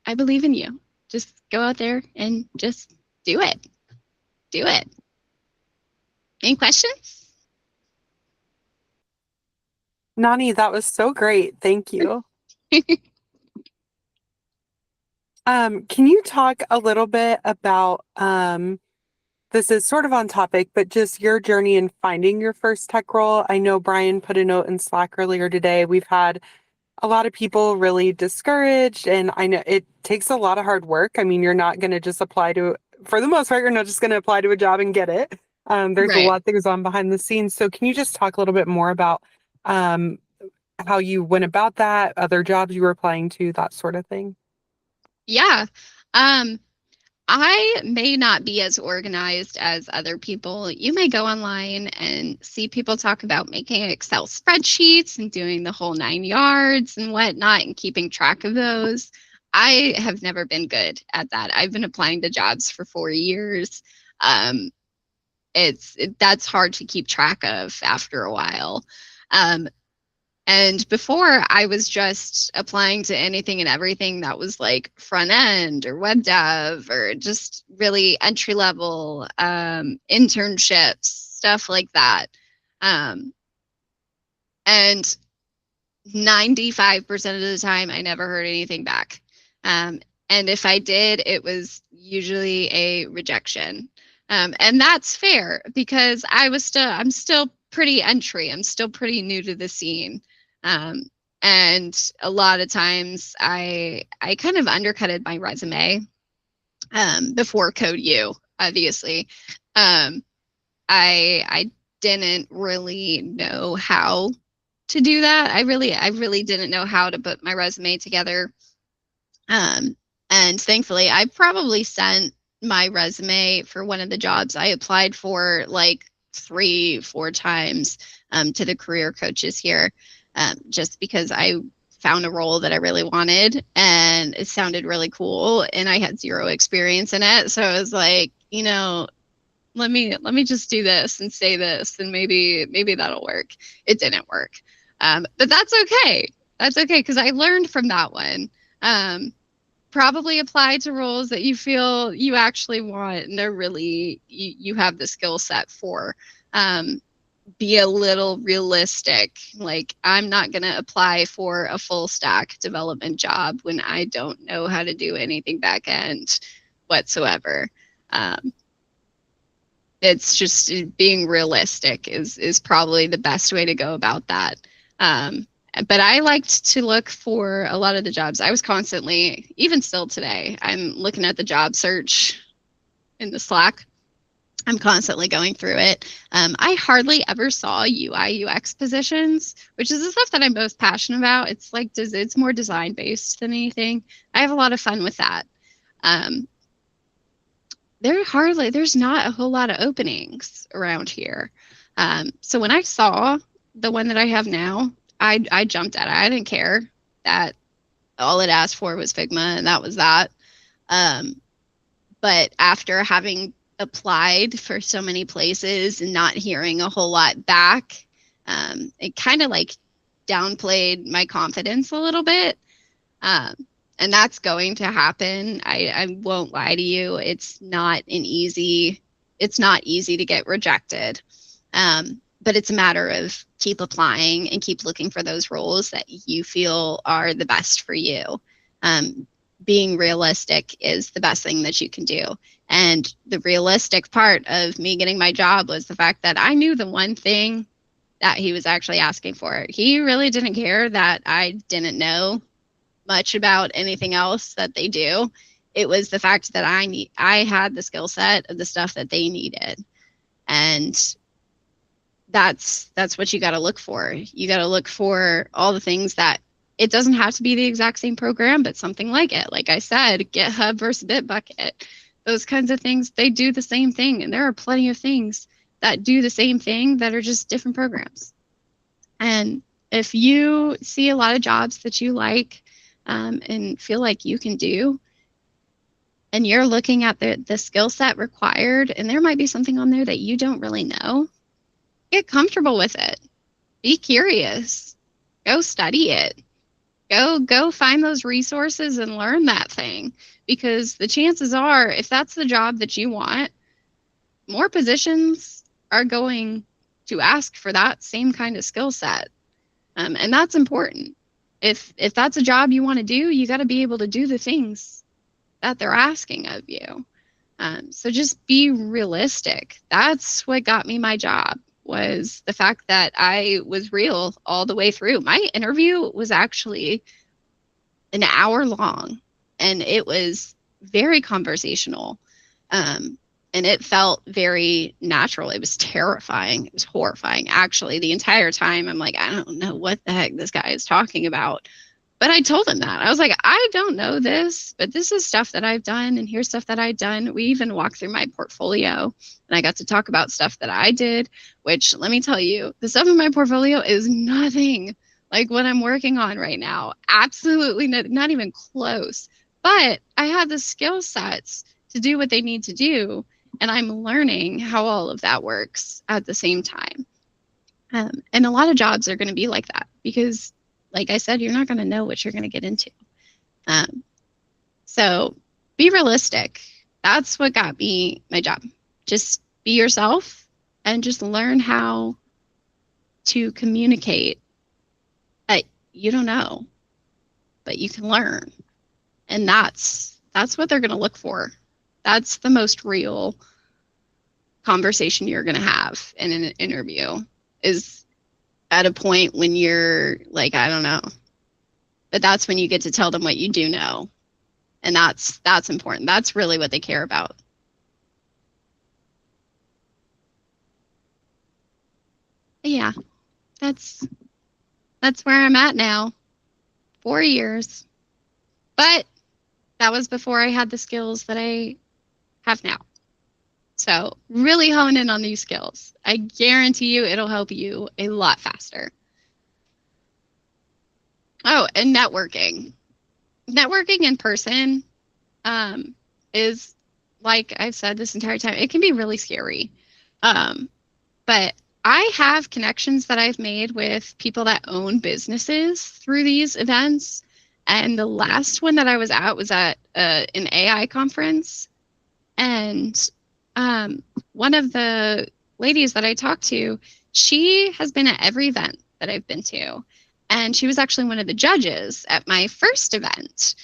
I believe in you. Just go out there and just do it. Do it. Any questions? Nani, that was so great. Thank you. Can you talk a little bit about, this is sort of on topic, but just your journey in finding your first tech role? I know Brian put a note in Slack earlier today. We've had a lot of people really discouraged, and I know it takes a lot of hard work. I mean, you're not going to just apply to, for the most part, you're not just going to apply to a job and get it. There's a lot that goes on behind the scenes. So can you just talk a little bit more about how you went about that, other jobs you were applying to, that sort of thing? Yeah. I may not be as organized as other people. You may go online and see people talk about making Excel spreadsheets and doing the whole 9 yards and whatnot and keeping track of those. I have never been good at that. I've been applying to jobs for 4 years. Um, that's hard to keep track of after a while. And before, I was just applying to anything and everything that was like front end or web dev or just really entry level internships, stuff like that. And 95% of the time, I never heard anything back. And if I did, it was usually a rejection. And that's fair because I'm still pretty entry. I'm still pretty new to the scene. And a lot of times I kind of undercutted my resume before Code U, obviously. I didn't really know how to do that. I really didn't know how to put my resume together. And thankfully, I probably sent my resume for one of the jobs I applied for like 3-4 times to the career coaches here, just because I found a role that I really wanted and it sounded really cool and I had 0 experience in it. So I was like, let me just do this and say this and maybe that'll work. It didn't work. But that's okay. That's okay because I learned from that one. Probably apply to roles that you feel you actually want and they're really you have the skill set for. Be a little realistic. Like, I'm not going to apply for a full stack development job when I don't know how to do anything back end whatsoever. It's just being realistic is probably the best way to go about that. But I liked to look for a lot of the jobs. I was constantly, even still today, I'm looking at the job search in the Slack. I'm constantly going through it. I hardly ever saw UI UX positions, which is the stuff that I'm most passionate about. It's like it's more design based than anything. I have a lot of fun with that. There's not a whole lot of openings around here. So when I saw the one that I have now, I jumped at it. I didn't care that all it asked for was Figma and that was that. But after having applied for so many places and not hearing a whole lot back, it kind of like downplayed my confidence a little bit. And that's going to happen. I won't lie to you. It's not easy to get rejected. But it's a matter of keep applying and keep looking for those roles that you feel are the best for you. Being realistic is the best thing that you can do. And the realistic part of me getting my job was the fact that I knew the one thing that he was actually asking for. He really didn't care that I didn't know much about anything else that they do. It was the fact that I had the skill set of the stuff that they needed. And that's what you got to look for. You got to look for all the things that it doesn't have to be the exact same program, but something like it. Like I said, GitHub versus Bitbucket, those kinds of things, they do the same thing. And there are plenty of things that do the same thing that are just different programs. And if you see a lot of jobs that you like and feel like you can do, and you're looking at the skill set required, and there might be something on there that you don't really know, get comfortable with it. Be curious. Go study it. Go find those resources and learn that thing, because the chances are, if that's the job that you want, more positions are going to ask for that same kind of skill set. And that's important. If that's a job you want to do, you got to be able to do the things that they're asking of you. So just be realistic. That's what got me my job, was the fact that I was real all the way through. My interview was actually an hour long, and it was very conversational. And it felt very natural. It was terrifying. It was horrifying. Actually, the entire time, I'm like, I don't know what the heck this guy is talking about. But I told him that. I was like, I don't know this, but this is stuff that I've done, and here's stuff that I've done. We even walked through my portfolio, and I got to talk about stuff that I did, which let me tell you, the stuff in my portfolio is nothing like what I'm working on right now. Absolutely not even close. But I have the skill sets to do what they need to do, and I'm learning how all of that works at the same time. And a lot of jobs are going to be like that because, like I said, you're not going to know what you're going to get into. So be realistic. That's what got me my job. Just be yourself and just learn how to communicate that you don't know, but you can learn. And that's what they're going to look for. That's the most real conversation you're going to have in an interview, is at a point when you're like, I don't know. But that's when you get to tell them what you do know. And that's important. That's really what they care about. But yeah, that's where I'm at now. 4 years. But that was before I had the skills that I have now. So really hone in on these skills. I guarantee you it'll help you a lot faster. Oh, and networking. Networking in person is, like I've said this entire time, it can be really scary. But I have connections that I've made with people that own businesses through these events. And the last one that I was at an AI conference. And one of the ladies that I talked to, she has been at every event that I've been to. And she was actually one of the judges at my first event.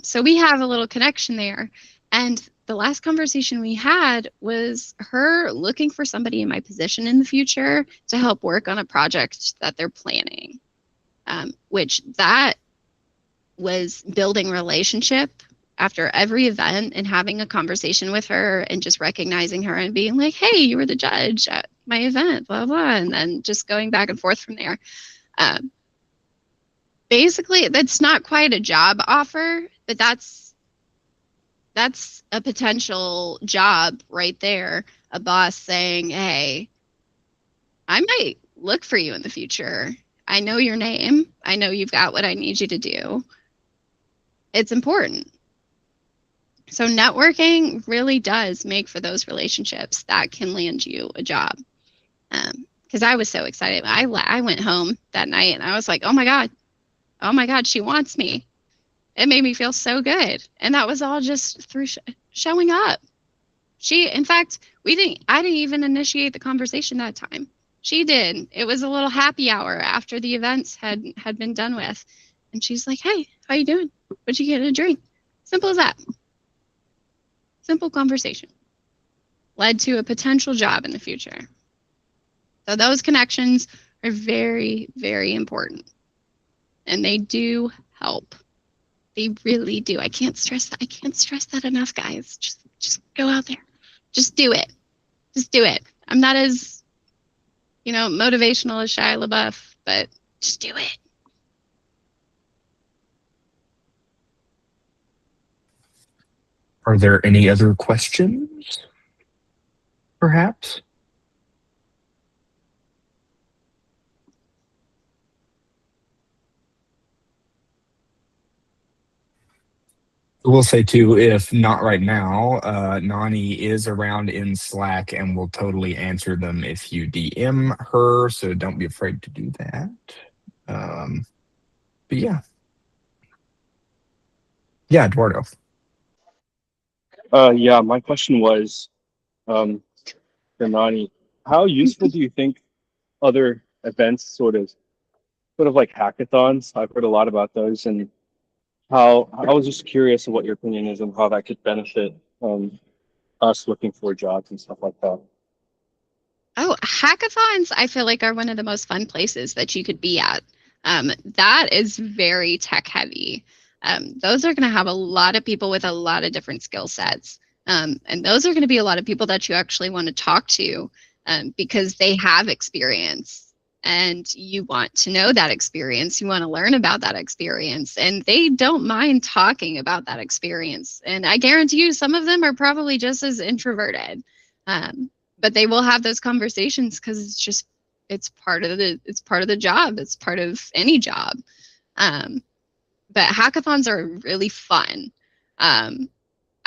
So we have a little connection there. And the last conversation we had was her looking for somebody in my position in the future to help work on a project that they're planning, which that was building relationship after every event and having a conversation with her and just recognizing her and being like, hey, you were the judge at my event, blah, blah, and then just going back and forth from there. Basically, that's not quite a job offer, but that's a potential job right there. A boss saying, hey, I might look for you in the future. I know your name. I know you've got what I need you to do. It's important. So networking really does make for those relationships that can land you a job. Because I was so excited. I went home that night and I was like, oh my God, she wants me. It made me feel so good. And that was all just through showing up. In fact, I didn't even initiate the conversation that time. She did. It was a little happy hour after the events had been done with. And she's like, hey, how you doing? What'd you get a drink? Simple as that. Simple conversation led to a potential job in the future. So those connections are very, very important. And they do help. They really do. I can't stress that. I can't stress that enough, guys. Just go out there. Just do it. Just do it. I'm not as, motivational as Shia LaBeouf, but just do it. Are there any other questions? Perhaps? I will say too, if not right now, Nani is around in Slack and will totally answer them if you DM her, so don't be afraid to do that. But yeah. Yeah, Eduardo. Yeah, my question was, for Nani, how useful do you think other events, sort of like hackathons? I've heard a lot about those, and how I was just curious of what your opinion is on how that could benefit us looking for jobs and stuff like that. Oh, hackathons, I feel like, are one of the most fun places that you could be at. That is very tech heavy. Those are going to have a lot of people with a lot of different skill sets. And those are going to be a lot of people that you actually want to talk to because they have experience and you want to know that experience. You want to learn about that experience, and they don't mind talking about that experience. And I guarantee you, some of them are probably just as introverted, but they will have those conversations because it's part of the job. It's part of any job. But hackathons are really fun.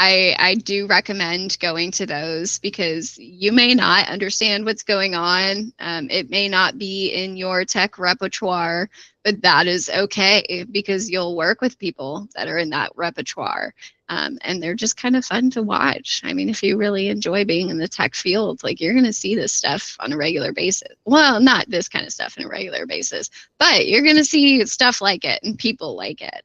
I do recommend going to those because you may not understand what's going on. It may not be in your tech repertoire, but that is okay because you'll work with people that are in that repertoire. And they're just kind of fun to watch. I mean, if you really enjoy being in the tech field, like you're going to see this stuff on a regular basis. Well, not this kind of stuff on a regular basis, but you're going to see stuff like it and people like it.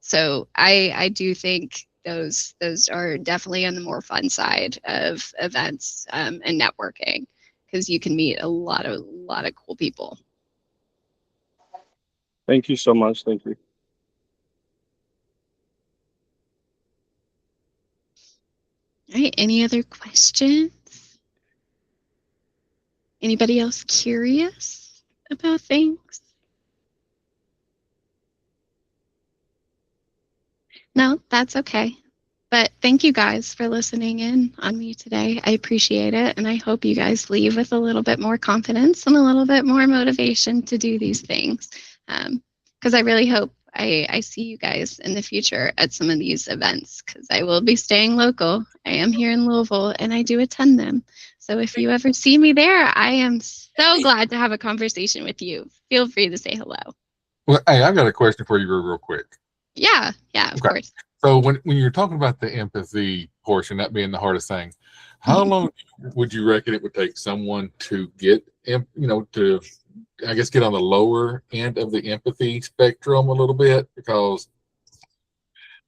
So I do think those are definitely on the more fun side of events and networking because you can meet a lot of cool people. Thank you so much. Thank you. All right, any other questions? Anybody else curious about things? No, that's okay. But thank you guys for listening in on me today. I appreciate it. And I hope you guys leave with a little bit more confidence and a little bit more motivation to do these things. Because I really hope I see you guys in the future at some of these events because I will be staying local. I am here in Louisville and I do attend them. So if you ever see me there, I am so glad to have a conversation with you. Feel free to say hello. Well, hey, I got a question for you real quick. Yeah, of course. So when you're talking about the empathy portion, that being the hardest thing, how long would you reckon it would take someone to get, to, I guess, get on the lower end of the empathy spectrum a little bit? Because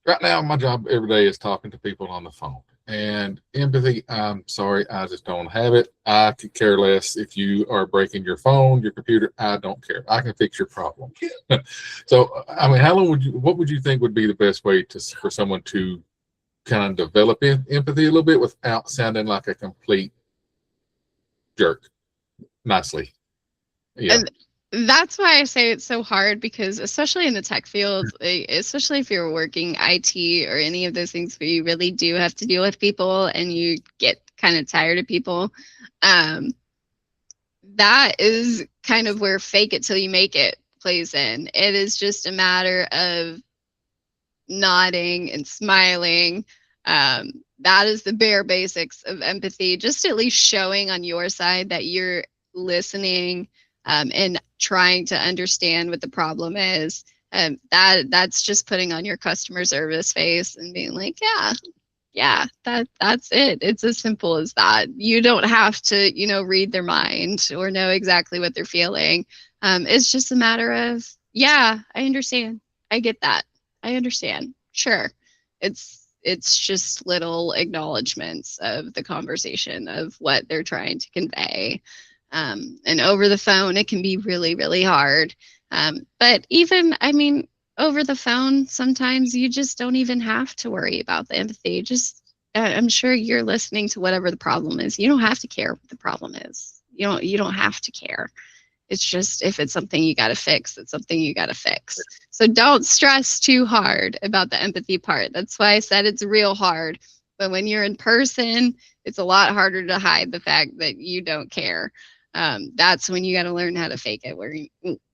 right now, my job every day is talking to people on the phone. And empathy, I'm sorry, I just don't have it. I could care less if you are breaking your phone, your computer. I don't care. I can fix your problem. So, I mean, what would you think would be the best way for someone to kind of develop empathy a little bit without sounding like a complete jerk? Nicely. Yeah. And that's why I say it's so hard because especially in the tech field, especially if you're working IT or any of those things where you really do have to deal with people and you get kind of tired of people, that is kind of where fake it till you make it plays in. It is just a matter of nodding and smiling. That is the bare basics of empathy, just at least showing on your side that you're listening and trying to understand what the problem is. That's just putting on your customer service face and being like, that's it. It's as simple as that. You don't have to, read their mind or know exactly what they're feeling. It's just a matter of, I understand. I get that. I understand. Sure. It's just little acknowledgments of the conversation of what they're trying to convey. And over the phone, it can be really, really hard. But even, over the phone, sometimes you just don't even have to worry about the empathy. I'm sure you're listening to whatever the problem is. You don't have to care what the problem is. You don't have to care. It's just if it's something you got to fix, it's something you got to fix. So don't stress too hard about the empathy part. That's why I said it's real hard. But when you're in person, it's a lot harder to hide the fact that you don't care. That's when you got to learn how to fake it, where you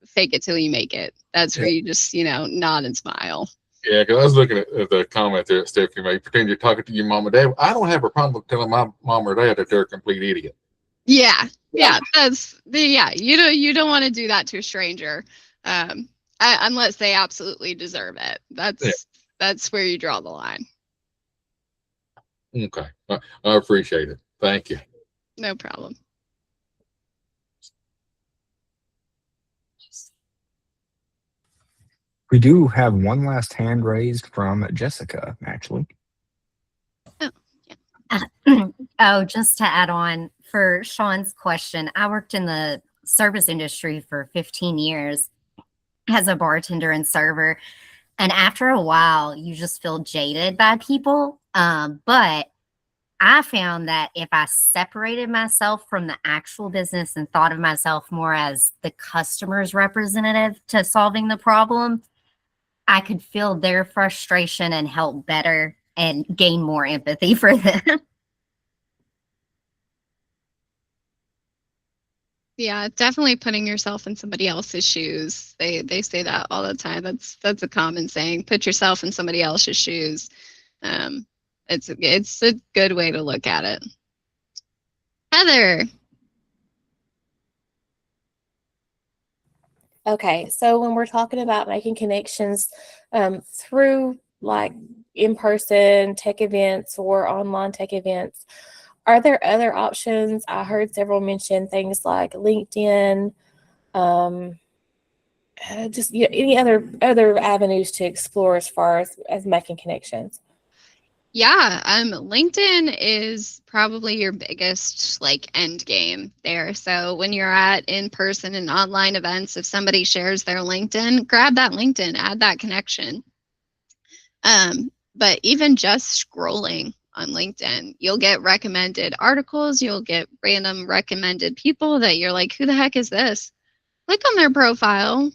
fake it till you make it. That's where you just, nod and smile. Yeah, because I was looking at the comment there that Stephanie made. Pretend you're talking to your mom and dad. I don't have a problem telling my mom or dad that they're a complete idiot. Yeah, you don't want to do that to a stranger, unless they absolutely deserve it. That's where you draw the line. Okay, I appreciate it. Thank you. No problem. We do have one last hand raised from Jessica, actually. Oh, just to add on for Sean's question, I worked in the service industry for 15 years as a bartender and server. And after a while, you just feel jaded by people. But I found that if I separated myself from the actual business and thought of myself more as the customer's representative to solving the problem, I could feel their frustration and help better and gain more empathy for them. Yeah, definitely putting yourself in somebody else's shoes. They say that all the time. That's a common saying. Put yourself in somebody else's shoes. Um, it's a good way to look at it. Heather. Okay, so when we're talking about making connections through like in-person tech events or online tech events, are there other options? I heard several mention things like LinkedIn, just any other avenues to explore as far as making connections. Yeah, LinkedIn is probably your biggest like end game there. So when you're at in-person and online events, if somebody shares their LinkedIn, grab that LinkedIn, add that connection. But even just scrolling on LinkedIn, you'll get recommended articles, you'll get random recommended people that you're like, who the heck is this? Click on their profile,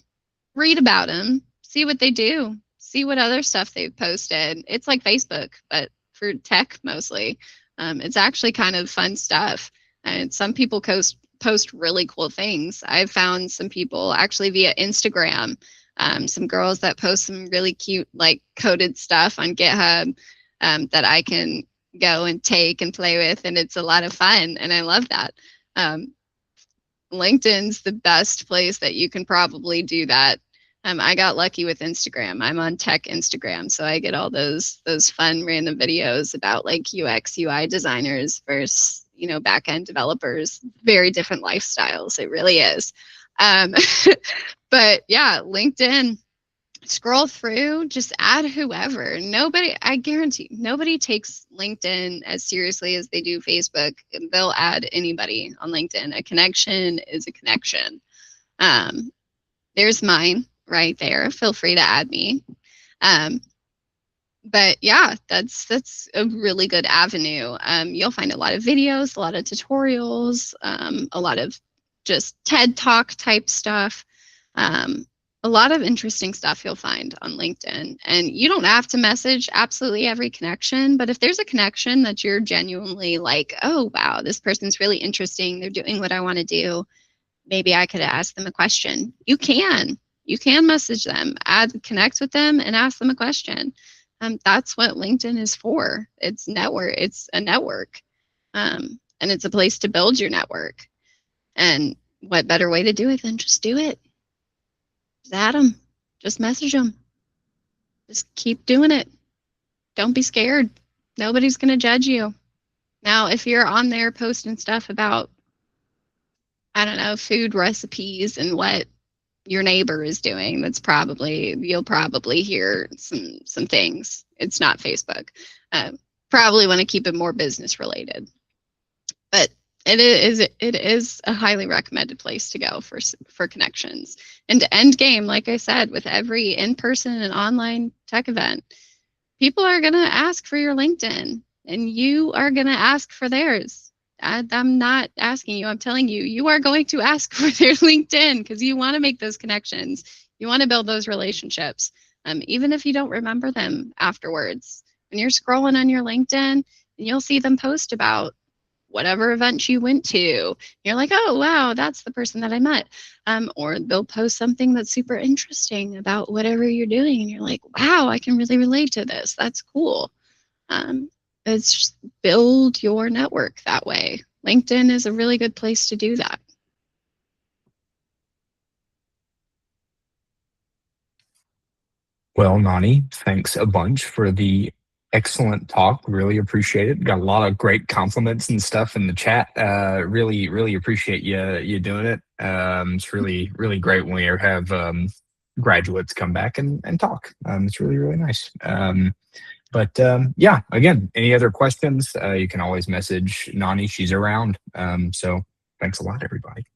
read about them, see what they do, see what other stuff they've posted. It's like Facebook, but for tech mostly. It's actually kind of fun stuff. And some people post really cool things. I've found some people actually via Instagram, some girls that post some really cute, like coded stuff on GitHub that I can go and take and play with. And it's a lot of fun. And I love that. LinkedIn's the best place that you can probably do that. I got lucky with Instagram. I'm on tech Instagram, so I get all those fun random videos about like UX UI designers versus back end developers. Very different lifestyles. It really is. But yeah, LinkedIn. Scroll through, just add whoever. I guarantee nobody takes LinkedIn as seriously as they do Facebook. They'll add anybody on LinkedIn. A connection is a connection. There's mine right there. Feel free to add me. But yeah, that's a really good avenue. You'll find a lot of videos, a lot of tutorials, a lot of just TED Talk type stuff. A lot of interesting stuff you'll find on LinkedIn. And you don't have to message absolutely every connection, but if there's a connection that you're genuinely like, oh, wow, this person's really interesting, they're doing what I want to do, maybe I could ask them a question. You can message them, connect with them and ask them a question. That's what LinkedIn is for. It's a network. And it's a place to build your network. And what better way to do it than just do it? Just add them. Just message them. Just keep doing it. Don't be scared. Nobody's going to judge you. Now, if you're on there posting stuff about, I don't know, food recipes and what your neighbor is doing, you'll probably hear some things. It's not Facebook. Probably want to keep it more business related. But it is a highly recommended place to go for connections. And to end game, like I said, with every in-person and online tech event, people are going to ask for your LinkedIn and you are going to ask for theirs. I'm not asking you, I'm telling you, you are going to ask for their LinkedIn because you want to make those connections. You want to build those relationships, even if you don't remember them afterwards. When you're scrolling on your LinkedIn and you'll see them post about whatever event you went to, you're like, oh, wow, that's the person that I met. Or they'll post something that's super interesting about whatever you're doing. And you're like, wow, I can really relate to this. That's cool. It's just build your network that way. LinkedIn is a really good place to do that. Well, Nani, thanks a bunch for the excellent talk. Really appreciate it. Got a lot of great compliments and stuff in the chat. Really appreciate you doing it. It's really great when we have graduates come back and talk. It's really nice. But yeah, again, any other questions, you can always message Nani. She's around. So thanks a lot, everybody.